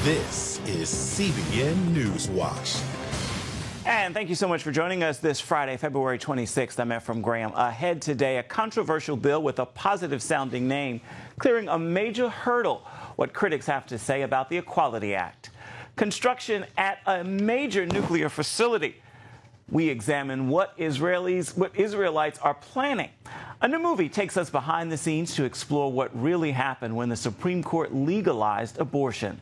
This is CBN NewsWatch. And thank you so much for joining us this Friday, February 26th. I'm Ephraim Graham. Ahead today, a controversial bill with a positive-sounding name, clearing a major hurdle. What critics have to say about the Equality Act. Construction at a major nuclear facility. We examine what Israelites are planning. A new movie takes us behind the scenes to explore what really happened when the Supreme Court legalized abortion.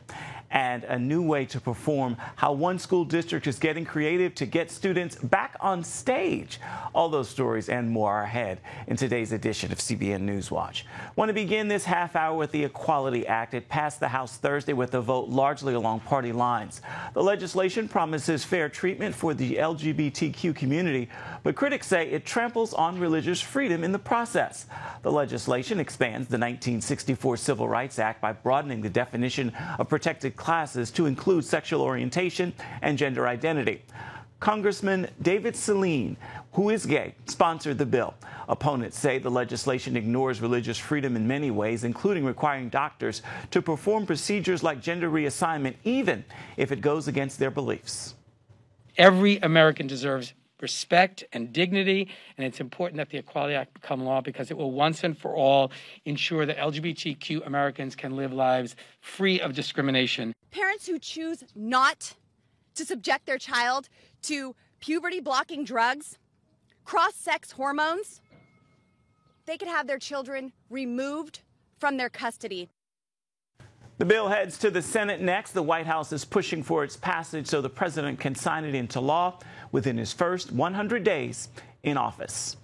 And a new way to perform, how one school district is getting creative to get students back on stage. All those stories and more are ahead in today's edition of CBN NewsWatch. Want to begin this half hour with the Equality Act. It passed the House Thursday with a vote largely along party lines. The legislation promises fair treatment for the LGBTQ community, but critics say it tramples on religious freedom in the process. The legislation expands the 1964 Civil Rights Act by broadening the definition of protected classes to include sexual orientation and gender identity. Congressman David Saline, who is gay, sponsored the bill. Opponents say the legislation ignores religious freedom in many ways, including requiring doctors to perform procedures like gender reassignment, even if it goes against their beliefs. Every American deserves respect and dignity, and it's important that the Equality Act become law because it will once and for all ensure that LGBTQ Americans can live lives free of discrimination. Parents who choose not to subject their child to puberty-blocking drugs, cross-sex hormones, they could have their children removed from their custody. The bill heads to the Senate next. The White House is pushing for its passage so the president can sign it into law within his first 100 days in office.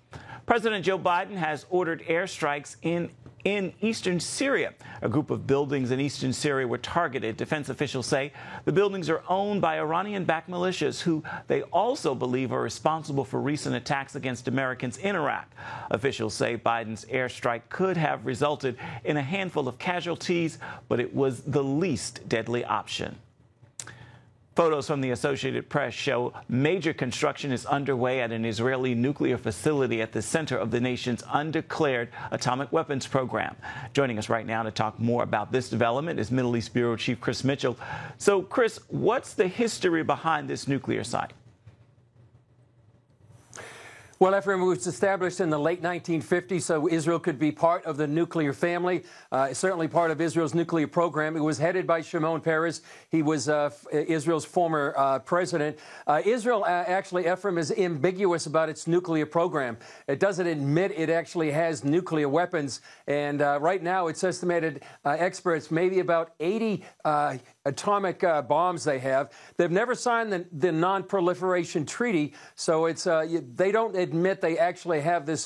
President Joe Biden has ordered airstrikes in eastern Syria. A group of buildings in eastern Syria were targeted. Defense officials say the buildings are owned by Iranian-backed militias who they also believe are responsible for recent attacks against Americans in Iraq. Officials say Biden's airstrike could have resulted in a handful of casualties, but it was the least deadly option. Photos from the Associated Press show major construction is underway at an Israeli nuclear facility at the center of the nation's undeclared atomic weapons program. Joining us right now to talk more about this development is Middle East Bureau Chief Chris Mitchell. So, Chris, what's the history behind this nuclear site? Well, Ephraim, it was established in the late 1950s, so Israel could be part of the nuclear family, certainly part of Israel's nuclear program. It was headed by Shimon Peres. He was Israel's former president. Israel, actually, Ephraim, is ambiguous about its nuclear program. It doesn't admit it actually has nuclear weapons. And right now, it's estimated, experts, maybe about 80 atomic bombs they have. They've never signed the non-proliferation treaty, so it's they don't admit they actually have this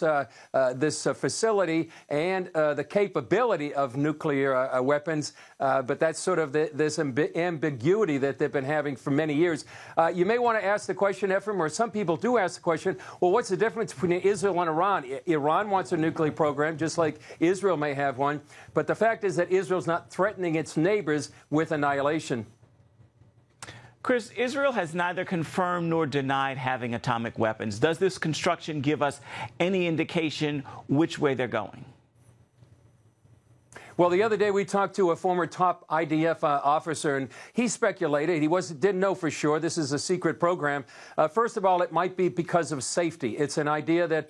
facility and the capability of nuclear weapons. But that's sort of this ambiguity that they've been having for many years. You may want to ask the question, Ephraim, or some people do ask the question, well, what's the difference between Israel and Iran? Iran wants a nuclear program, just like Israel may have one. But the fact is that Israel's not threatening its neighbors with annihilation. Chris, Israel has neither confirmed nor denied having atomic weapons. Does this construction give us any indication which way they're going? Well, the other day we talked to a former top IDF officer, and he speculated. He didn't know for sure. This is a secret program. First of all, it might be because of safety. It's an idea that,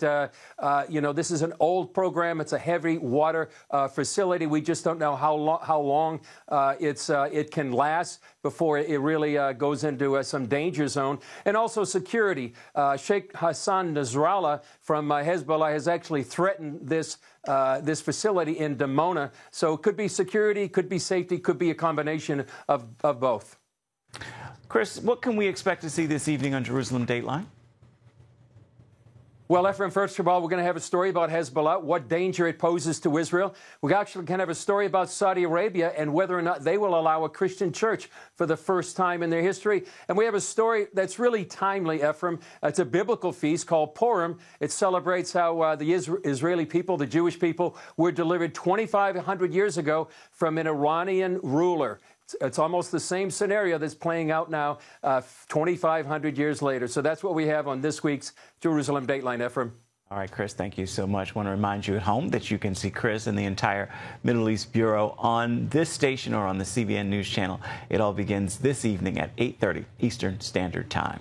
this is an old program. It's a heavy water facility. We just don't know how long it can last before it really goes into some danger zone. And also security. Sheikh Hassan Nasrallah from Hezbollah has actually threatened this facility in Dimona. So it could be security, could be safety, could be a combination of both. Chris, what can we expect to see this evening on Jerusalem Dateline? Well, Ephraim, first of all, we're going to have a story about Hezbollah, what danger it poses to Israel. We actually can have a story about Saudi Arabia and whether or not they will allow a Christian church for the first time in their history. And we have a story that's really timely, Ephraim. It's a biblical feast called Purim. It celebrates how the Israeli people, the Jewish people, were delivered 2,500 years ago from an Iranian ruler. It's almost the same scenario that's playing out now 2,500 years later. So that's what we have on this week's Jerusalem Dateline, Ephraim. All right, Chris, thank you so much. I want to remind you at home that you can see Chris and the entire Middle East Bureau on this station or on the CBN News Channel. It all begins this evening at 8:30 Eastern Standard Time.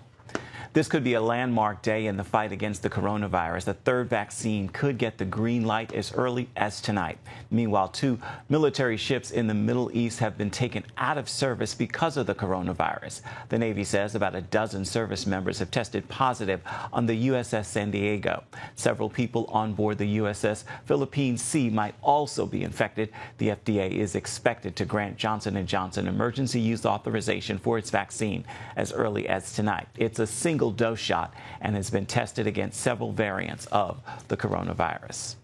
This could be a landmark day in the fight against the coronavirus. The third vaccine could get the green light as early as tonight. Meanwhile, 2 military ships in the Middle East have been taken out of service because of the coronavirus. The Navy says about a dozen service members have tested positive on the USS San Diego. Several people on board the USS Philippine Sea might also be infected. The FDA is expected to grant Johnson & Johnson emergency use authorization for its vaccine as early as tonight. It's a single dose shot and has been tested against several variants of the coronavirus.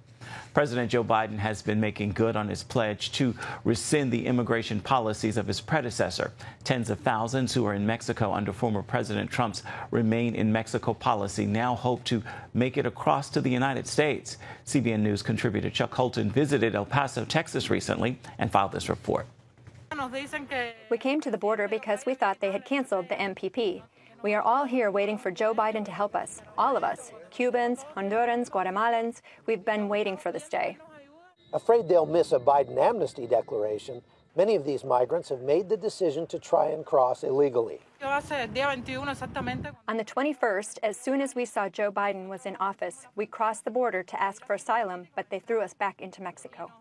President Joe Biden has been making good on his pledge to rescind the immigration policies of his predecessor. Tens of thousands who are in Mexico under former President Trump's Remain in Mexico policy now hope to make it across to the United States. CBN News contributor Chuck Holton visited El Paso, Texas recently and filed this report. We came to the border because we thought they had canceled the MPP. We are all here waiting for Joe Biden to help us, all of us, Cubans, Hondurans, Guatemalans. We've been waiting for this day. Afraid they'll miss a Biden amnesty declaration, many of these migrants have made the decision to try and cross illegally. On the 21st, as soon as we saw Joe Biden was in office, we crossed the border to ask for asylum, but they threw us back into Mexico.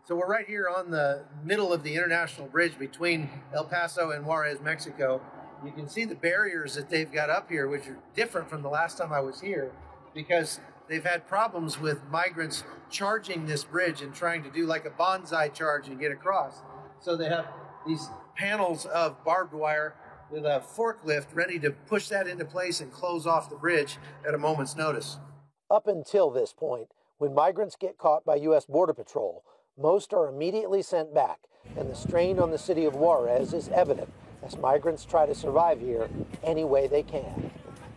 So we're right here on the middle of the international bridge between El Paso and Juarez, Mexico. You can see the barriers that they've got up here, which are different from the last time I was here, because they've had problems with migrants charging this bridge and trying to do like a bonsai charge and get across. So they have these panels of barbed wire with a forklift ready to push that into place and close off the bridge at a moment's notice. Up until this point, when migrants get caught by U.S. Border Patrol, most are immediately sent back, and the strain on the city of Juarez is evident as migrants try to survive here any way they can.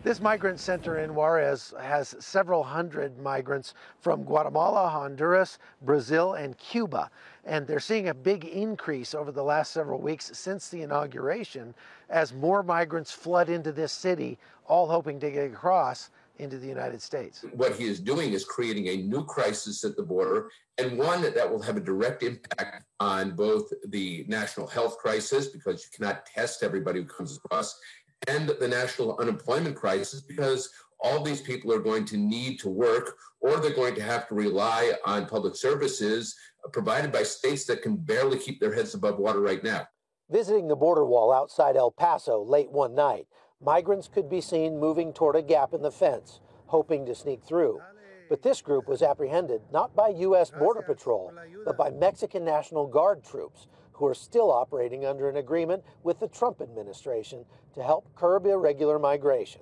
This migrant center in Juarez has several hundred migrants from Guatemala, Honduras, Brazil, and Cuba. And they're seeing a big increase over the last several weeks since the inauguration as more migrants flood into this city, all hoping to get across into the United States. What he is doing is creating a new crisis at the border, and one that will have a direct impact on both the national health crisis, because you cannot test everybody who comes across, and the national unemployment crisis, because all these people are going to need to work, or they're going to have to rely on public services provided by states that can barely keep their heads above water right now. Visiting the border wall outside El Paso late one night, migrants could be seen moving toward a gap in the fence, hoping to sneak through. But this group was apprehended not by U.S. Border Patrol, but by Mexican National Guard troops, who are still operating under an agreement with the Trump administration to help curb irregular migration.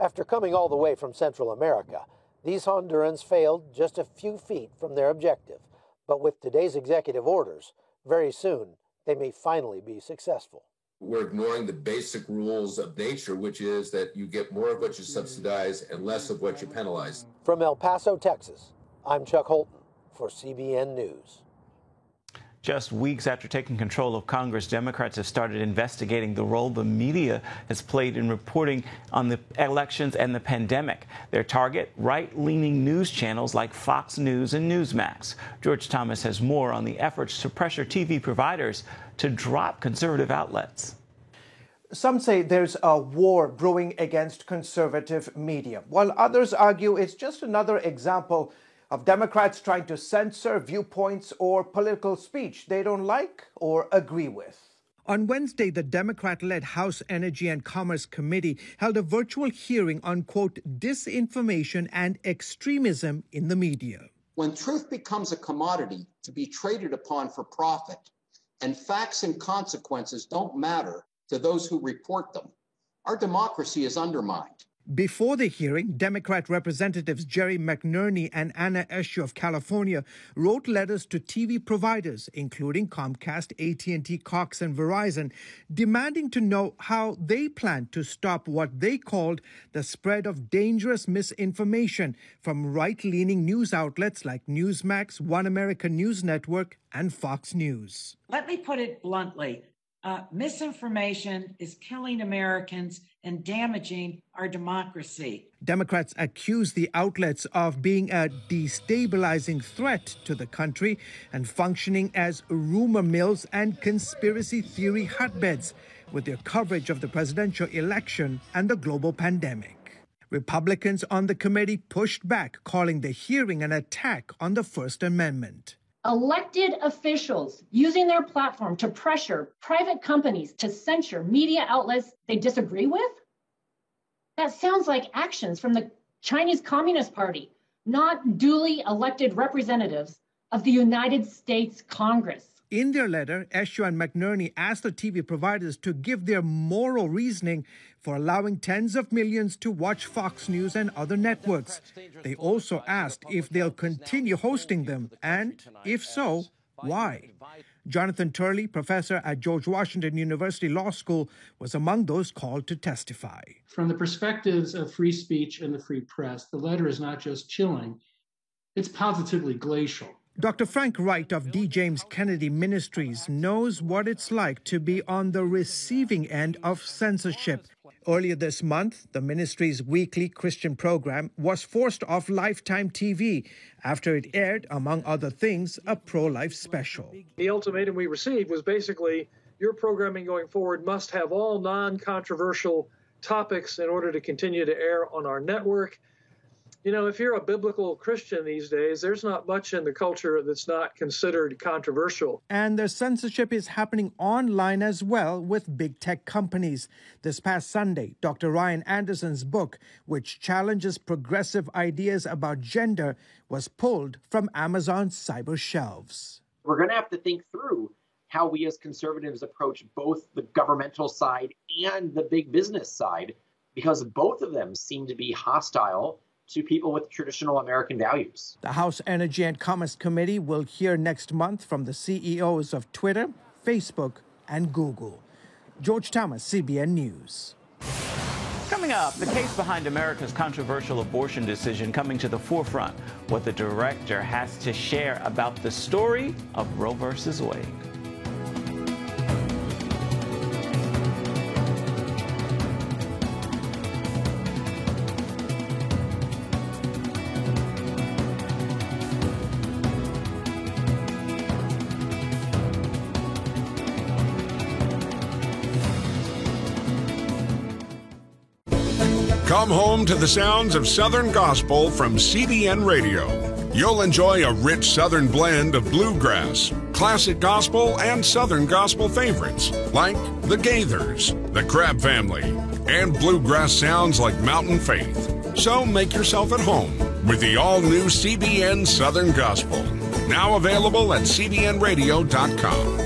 After coming all the way from Central America, these Hondurans failed just a few feet from their objective. But with today's executive orders, very soon they may finally be successful. We're ignoring the basic rules of nature, which is that you get more of what you subsidize and less of what you penalize. From El Paso, Texas, I'm Chuck Holton for CBN News. Just weeks after taking control of Congress, Democrats have started investigating the role the media has played in reporting on the elections and the pandemic. Their target, right-leaning news channels like Fox News and Newsmax. George Thomas has more on the efforts to pressure TV providers to drop conservative outlets. Some say there's a war brewing against conservative media, while others argue it's just another example of Democrats trying to censor viewpoints or political speech they don't like or agree with. On Wednesday, the Democrat-led House Energy and Commerce Committee held a virtual hearing on, quote, disinformation and extremism in the media. When truth becomes a commodity to be traded upon for profit, and facts and consequences don't matter to those who report them, our democracy is undermined. Before the hearing, Democrat Representatives Jerry McNerney and Anna Eshoo of California wrote letters to TV providers, including Comcast, AT&T, Cox, and Verizon, demanding to know how they plan to stop what they called the spread of dangerous misinformation from right-leaning news outlets like Newsmax, One American News Network, and Fox News. Let me put it bluntly. Misinformation is killing Americans and damaging our democracy. Democrats accuse the outlets of being a destabilizing threat to the country and functioning as rumor mills and conspiracy theory hotbeds with their coverage of the presidential election and the global pandemic. Republicans on the committee pushed back, calling the hearing an attack on the First Amendment. Elected officials using their platform to pressure private companies to censor media outlets they disagree with? That sounds like actions from the Chinese Communist Party, not duly elected representatives of the United States Congress. In their letter, Esho and McNerney asked the TV providers to give their moral reasoning for allowing tens of millions to watch Fox News and other networks. They also asked if they'll continue hosting them, and if so, why? Jonathan Turley, professor at George Washington University Law School, was among those called to testify. From the perspectives of free speech and the free press, the letter is not just chilling, it's positively glacial. Dr. Frank Wright of D. James Kennedy Ministries knows what it's like to be on the receiving end of censorship. Earlier this month, the ministry's weekly Christian program was forced off Lifetime TV after it aired, among other things, a pro-life special. The ultimatum we received was basically, your programming going forward must have all non-controversial topics in order to continue to air on our network. You know, if you're a biblical Christian these days, there's not much in the culture that's not considered controversial. And the censorship is happening online as well with big tech companies. This past Sunday, Dr. Ryan Anderson's book, which challenges progressive ideas about gender, was pulled from Amazon's cyber shelves. We're going to have to think through how we as conservatives approach both the governmental side and the big business side, because both of them seem to be hostile to people with traditional American values. The House Energy and Commerce Committee will hear next month from the CEOs of Twitter, Facebook, and Google. George Thomas, CBN News. Coming up, the case behind America's controversial abortion decision coming to the forefront. What the director has to share about the story of Roe versus Wade. Come home to the sounds of Southern Gospel from CBN Radio. You'll enjoy a rich Southern blend of bluegrass, classic gospel, and Southern gospel favorites like the Gaithers, the Crab Family, and bluegrass sounds like Mountain Faith. So make yourself at home with the all-new CBN Southern Gospel. Now available at cbnradio.com.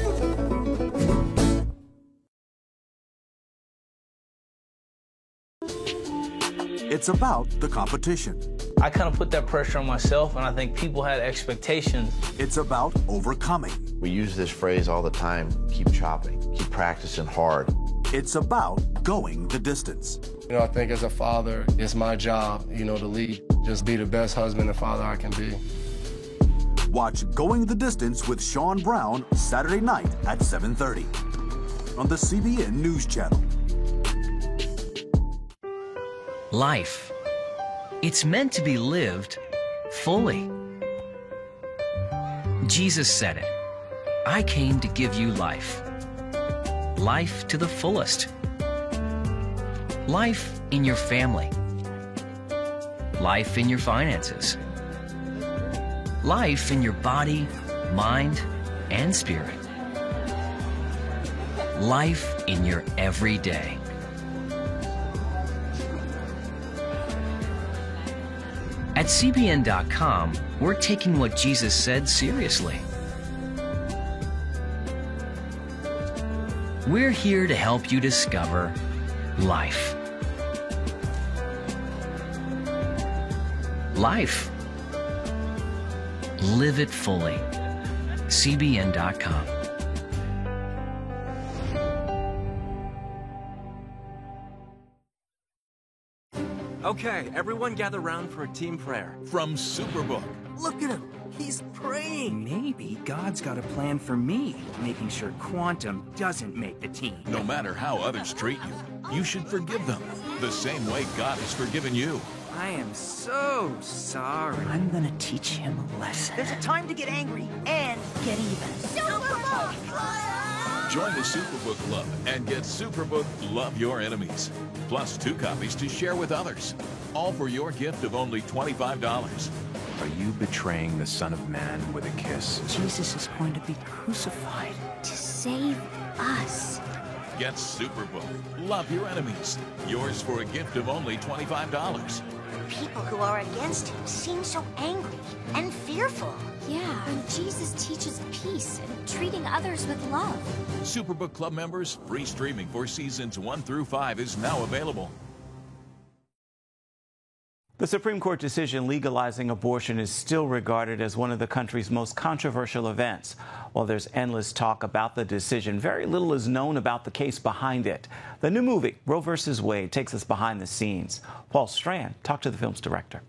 It's about the competition. I kind of put that pressure on myself, and I think people had expectations. It's about overcoming. We use this phrase all the time, keep chopping, keep practicing hard. It's about going the distance. You know, I think as a father, it's my job, to lead, just be the best husband and father I can be. Watch Going the Distance with Sean Brown Saturday night at 7:30 on the CBN News Channel. Life. It's meant to be lived fully. Jesus said it. I came to give you life. Life to the fullest. Life in your family. Life in your finances. Life in your body, mind, and spirit. Life in your everyday. At CBN.com, we're taking what Jesus said seriously. We're here to help you discover life. Life. Live it fully. CBN.com. Okay, everyone gather round for a team prayer. From Superbook, Look at him. He's praying. Maybe God's got a plan for me, making sure Quantum doesn't make the team. No matter how others treat you, you should forgive them the same way God has forgiven you. I am so sorry. I'm gonna teach him a lesson. There's a time to get angry and get even. Superbook! Join the Superbook Club and get Superbook Love Your Enemies. Plus 2 copies to share with others. All for your gift of only $25. Are you betraying the Son of Man with a kiss? Jesus is going to be crucified. To save us. Get Superbook Love Your Enemies. Yours for a gift of only $25. People who are against him seem so angry and fearful. Yeah, and Jesus teaches peace and treating others with love. Superbook Club members, free streaming for seasons 1 through 5 is now available. The Supreme Court decision legalizing abortion is still regarded as one of the country's most controversial events. While there's endless talk about the decision, very little is known about the case behind it. The new movie, Roe v. Wade, takes us behind the scenes. Paul Strand talked to the film's director.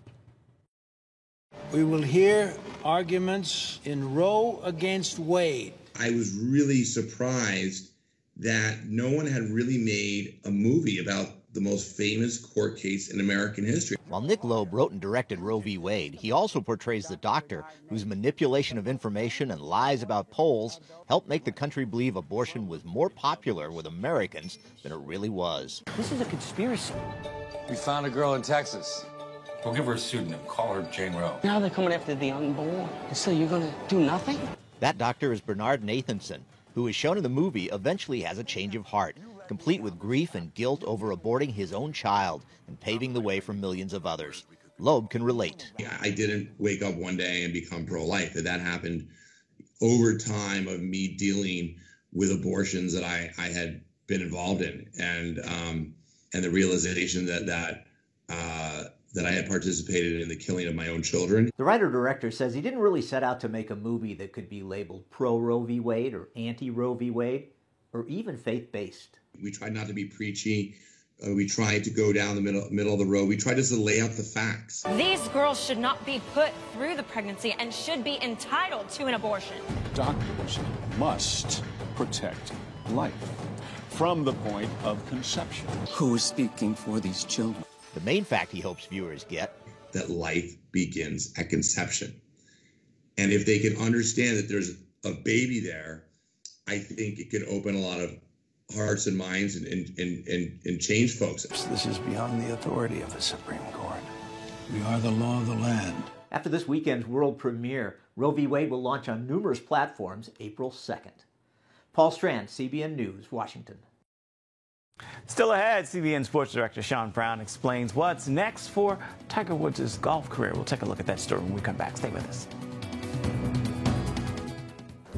We will hear arguments in Roe against Wade. I was really surprised that no one had really made a movie about the most famous court case in American history. While Nick Loeb wrote and directed Roe v. Wade, he also portrays the doctor whose manipulation of information and lies about polls helped make the country believe abortion was more popular with Americans than it really was. This is a conspiracy. We found a girl in Texas. We'll give her a pseudonym. Call her Jane Roe. Now they're coming after the unborn. So you're going to do nothing? That doctor is Bernard Nathanson, who is shown in the movie eventually has a change of heart, complete with grief and guilt over aborting his own child and paving the way for millions of others. Loeb can relate. I didn't wake up one day and become pro-life. That happened over time of me dealing with abortions that I had been involved in, and the realization that I had participated in the killing of my own children. The writer-director says he didn't really set out to make a movie that could be labeled pro-Roe v. Wade or anti-Roe v. Wade, or even faith-based. We tried not to be preachy. We tried to go down the middle of the road. We tried just to lay out the facts. These girls should not be put through the pregnancy and should be entitled to an abortion. Doctors must protect life from the point of conception. Who is speaking for these children? The main fact he hopes viewers get: that life begins at conception. And if they can understand that there's a baby there, I think it could open a lot of hearts and minds and change folks. This is beyond the authority of the Supreme Court. We are the law of the land. After this weekend's world premiere, Roe v. Wade will launch on numerous platforms April 2nd. Paul Strand, CBN News, Washington. Still ahead, CBN Sports Director Sean Brown explains what's next for Tiger Woods' golf career. We'll take a look at that story when we come back. Stay with us.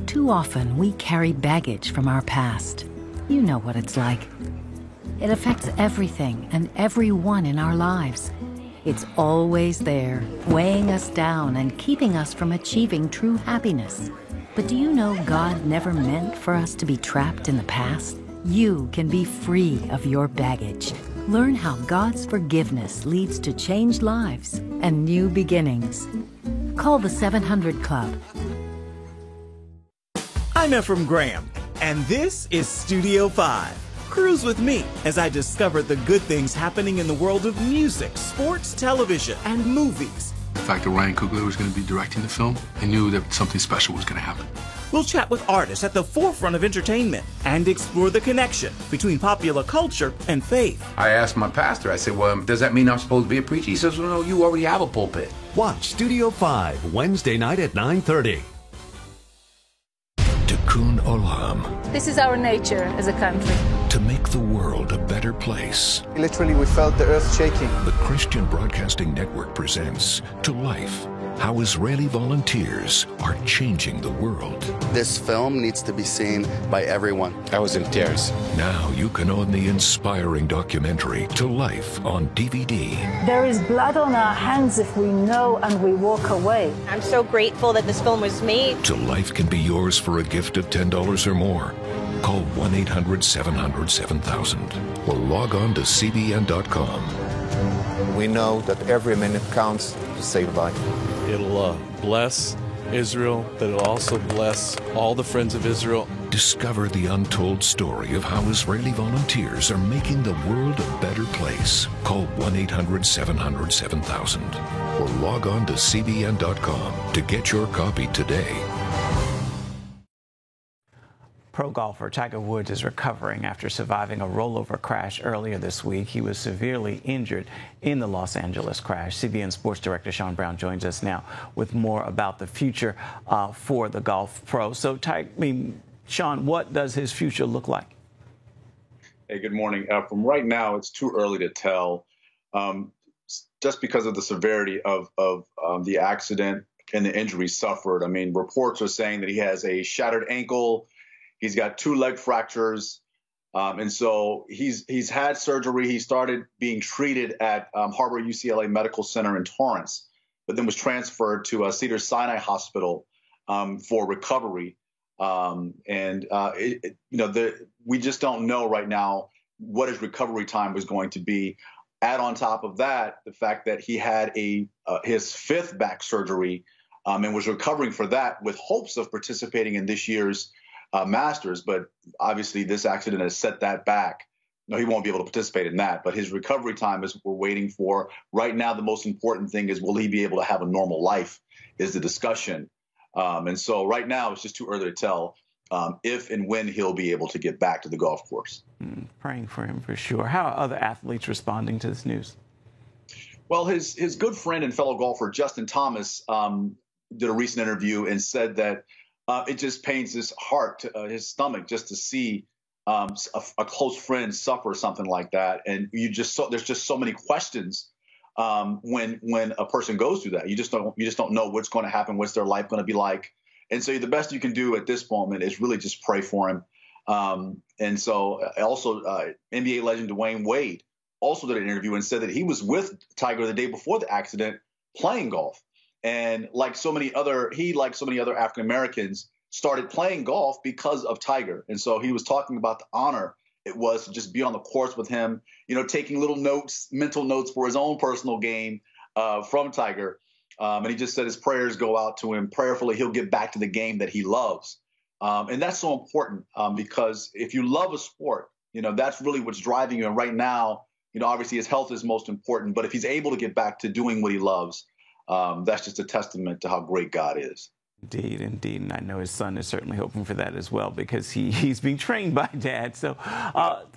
Too often, we carry baggage from our past. You know what it's like. It affects everything and everyone in our lives. It's always there, weighing us down and keeping us from achieving true happiness. But do you know God never meant for us to be trapped in the past? You can be free of your baggage. Learn how God's forgiveness leads to changed lives and new beginnings. Call the 700 Club. I'm Ephraim Graham, and this is Studio 5. Cruise with me as I discover the good things happening in the world of music, sports, television, and movies. The fact that Ryan Coogler was going to be directing the film, I knew that something special was going to happen. We'll chat with artists at the forefront of entertainment and explore the connection between popular culture and faith. I asked my pastor, I said, well, does that mean I'm supposed to be a preacher? He says, well, no, you already have a pulpit. Watch Studio 5, Wednesday night at 9:30. Tikkun Olam. This is our nature as a country. To make the world a better place. Literally, we felt the earth shaking. The Christian Broadcasting Network presents To Life, how Israeli volunteers are changing the world. This film needs to be seen by everyone. I was in tears. Now you can own the inspiring documentary To Life on DVD. There is blood on our hands if we know and we walk away. I'm so grateful that this film was made. To Life can be yours for a gift of $10 or more. Call 1-800-700-7000 or log on to CBN.com. We know that every minute counts to save life. it'll bless Israel, that it'll also bless all the friends of Israel. Discover the untold story of how Israeli volunteers are making the world a better place. Call 1-800-700-7000 or log on to CBN.com to get your copy today. Pro golfer Tiger Woods is recovering after surviving a rollover crash earlier this week. He was severely injured in the Los Angeles crash. CBN Sports Director Sean Brown joins us now with more about the future for the golf pro. So, Sean, what does his future look like? Hey, good morning. From right now, it's too early to tell, just because of the severity of the accident and the injuries suffered. I mean, reports are saying that he has a shattered ankle. He's got 2 leg fractures, and so he's had surgery. He started being treated at Harbor UCLA Medical Center in Torrance, but then was transferred to Cedars-Sinai Hospital for recovery. We just don't know right now what his recovery time was going to be. Add on top of that the fact that he had his 5th back surgery and was recovering for that with hopes of participating in this year's Masters, but obviously this accident has set that back. No, he won't be able to participate in that, but his recovery time is we're waiting for. Right now, the most important thing is, will he be able to have a normal life is the discussion. And so right now, it's just too early to tell if and when he'll be able to get back to the golf course. Praying for him for sure. How are other athletes responding to this news? Well, his good friend and fellow golfer, Justin Thomas, did a recent interview and said that it just pains his heart, his stomach, just to see a close friend suffer something like that. And there's just so many questions when a person goes through that. You just don't know what's going to happen, what's their life going to be like. And so the best you can do at this moment is really just pray for him. And so also NBA legend Dwayne Wade also did an interview and said that he was with Tiger the day before the accident playing golf. And like so many other African Americans, started playing golf because of Tiger. And so he was talking about the honor it was to just be on the course with him, taking little notes, mental notes for his own personal game from Tiger. And he just said his prayers go out to him. Prayerfully, he'll get back to the game that he loves. And that's so important because if you love a sport, that's really what's driving you. And right now, obviously his health is most important. But if he's able to get back to doing what he loves, that's just a testament to how great God is. Indeed, indeed. And I know his son is certainly hoping for that as well because he's being trained by Dad. So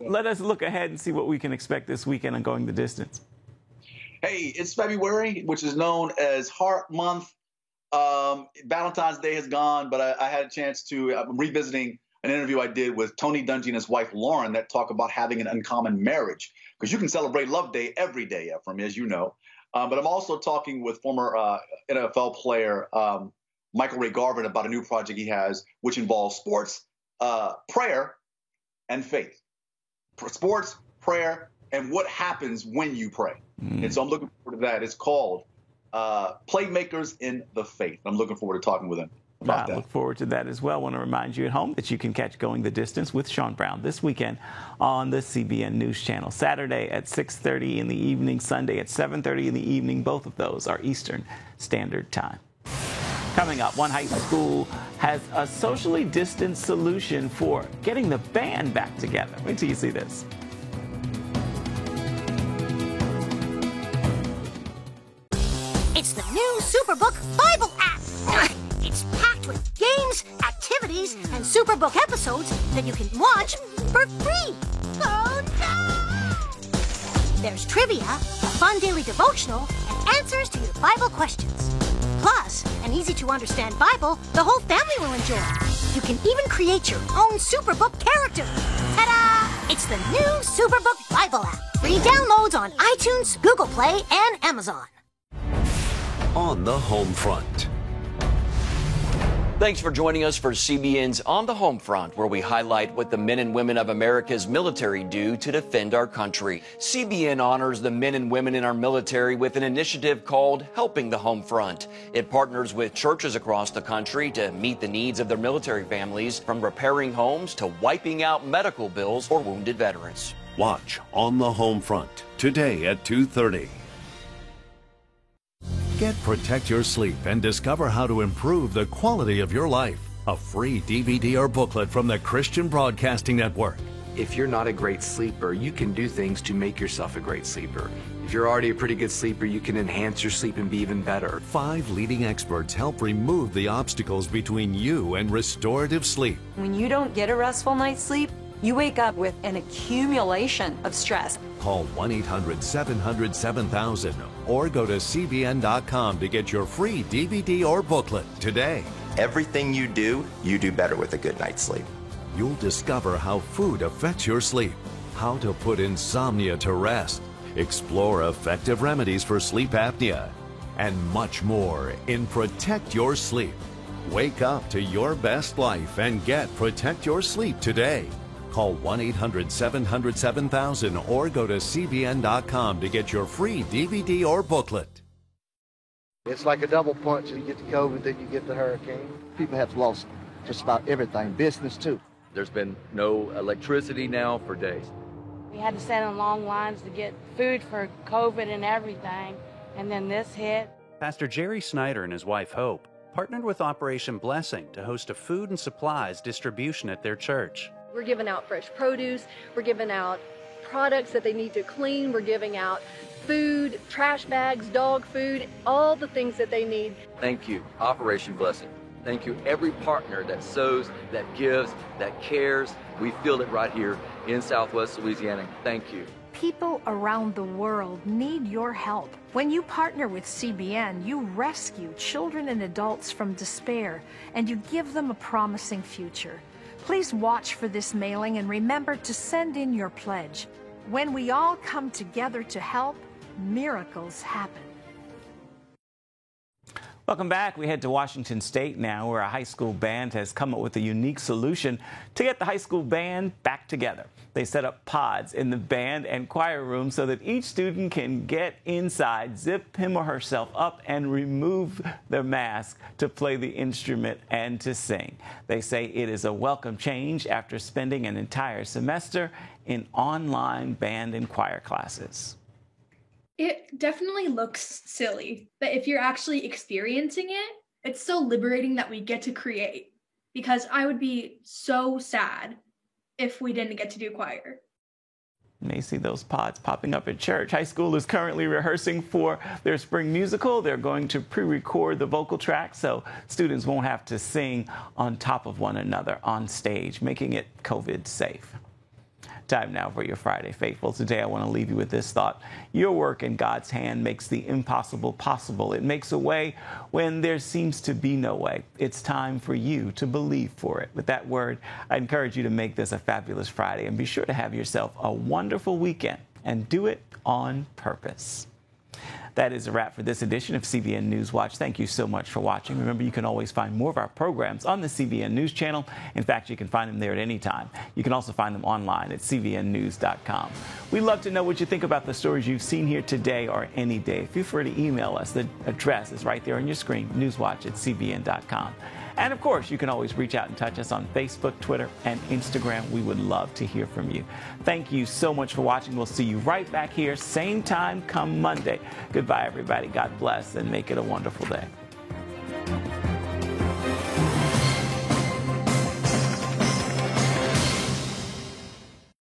let us look ahead and see what we can expect this weekend on Going the Distance. Hey, it's February, which is known as Heart Month. Valentine's Day has gone, but I had a chance to, I'm revisiting an interview I did with Tony Dungy and his wife, Lauren, that talk about having an uncommon marriage. Because you can celebrate Love Day every day, Ephraim, as you know. But I'm also talking with former NFL player Michael Ray Garvin about a new project he has, which involves sports, prayer, and faith. Sports, prayer, and what happens when you pray. And so I'm looking forward to that. It's called Playmakers in the Faith. I'm looking forward to talking with him about that. I look forward to that as well. I want to remind you at home that you can catch Going the Distance with Sean Brown this weekend on the CBN News Channel. Saturday at 6:30 in the evening, Sunday at 7:30 in the evening. Both of those are Eastern Standard Time. Coming up, one high school has a socially distanced solution for getting the band back together. Wait till you see this. It's the new Superbook Bible app. It's packed with games, activities, and Superbook episodes that you can watch for free. Oh, no! There's trivia, a fun daily devotional, and answers to your Bible questions. Plus, an easy-to-understand Bible the whole family will enjoy. You can even create your own Superbook character. Ta-da! It's the new Superbook Bible app. Free downloads on iTunes, Google Play, and Amazon. On the home front. Thanks for joining us for CBN's On the Home Front, where we highlight what the men and women of America's military do to defend our country. CBN honors the men and women in our military with an initiative called Helping the Home Front. It partners with churches across the country to meet the needs of their military families, from repairing homes to wiping out medical bills for wounded veterans. Watch On the Home Front today at 2:30. Get Protect Your Sleep and discover how to improve the quality of your life. A free DVD or booklet from the Christian Broadcasting Network. If you're not a great sleeper, you can do things to make yourself a great sleeper. If you're already a pretty good sleeper, you can enhance your sleep and be even better. 5 leading experts help remove the obstacles between you and restorative sleep. When you don't get a restful night's sleep, you wake up with an accumulation of stress. Call 1-800-700-7000 or go to CBN.com to get your free DVD or booklet today. Everything you do better with a good night's sleep. You'll discover how food affects your sleep, how to put insomnia to rest, explore effective remedies for sleep apnea, and much more in Protect Your Sleep. Wake up to your best life and get Protect Your Sleep today. Call 1-800-700-7000 or go to CBN.com to get your free DVD or booklet. It's like a double punch. You get the COVID, then you get the hurricane. People have lost just about everything, business too. There's been no electricity now for days. We had to stand in long lines to get food for COVID and everything, and then this hit. Pastor Jerry Snyder and his wife Hope partnered with Operation Blessing to host a food and supplies distribution at their church. We're giving out fresh produce, we're giving out products that they need to clean, we're giving out food, trash bags, dog food, all the things that they need. Thank you, Operation Blessing. Thank you, every partner that sows, that gives, that cares. We feel it right here in Southwest Louisiana. Thank you. People around the world need your help. When you partner with CBN, you rescue children and adults from despair, and you give them a promising future. Please watch for this mailing and remember to send in your pledge. When we all come together to help, miracles happen. Welcome back. We head to Washington State now, where a high school band has come up with a unique solution to get the high school band back together. They set up pods in the band and choir room so that each student can get inside, zip him or herself up, and remove their mask to play the instrument and to sing. They say it is a welcome change after spending an entire semester in online band and choir classes. It definitely looks silly, but if you're actually experiencing it, it's so liberating that we get to create, because I would be so sad if we didn't get to do choir. You may see those pods popping up at church. High school is currently rehearsing for their spring musical. They're going to pre-record the vocal track so students won't have to sing on top of one another on stage, making it COVID safe. Time now for your Friday Faithful. Today I want to leave you with this thought. Your work in God's hand makes the impossible possible. It makes a way when there seems to be no way. It's time for you to believe for it. With that word, I encourage you to make this a fabulous Friday and be sure to have yourself a wonderful weekend and do it on purpose. That is a wrap for this edition of CBN News Watch. Thank you so much for watching. Remember, you can always find more of our programs on the CBN News Channel. In fact, you can find them there at any time. You can also find them online at cbnnews.com. We'd love to know what you think about the stories you've seen here today or any day. Feel free to email us. The address is right there on your screen, newswatch@cbn.com. And of course, you can always reach out and touch us on Facebook, Twitter, and Instagram. We would love to hear from you. Thank you so much for watching. We'll see you right back here, same time come Monday. Goodbye, everybody. God bless, and make it a wonderful day.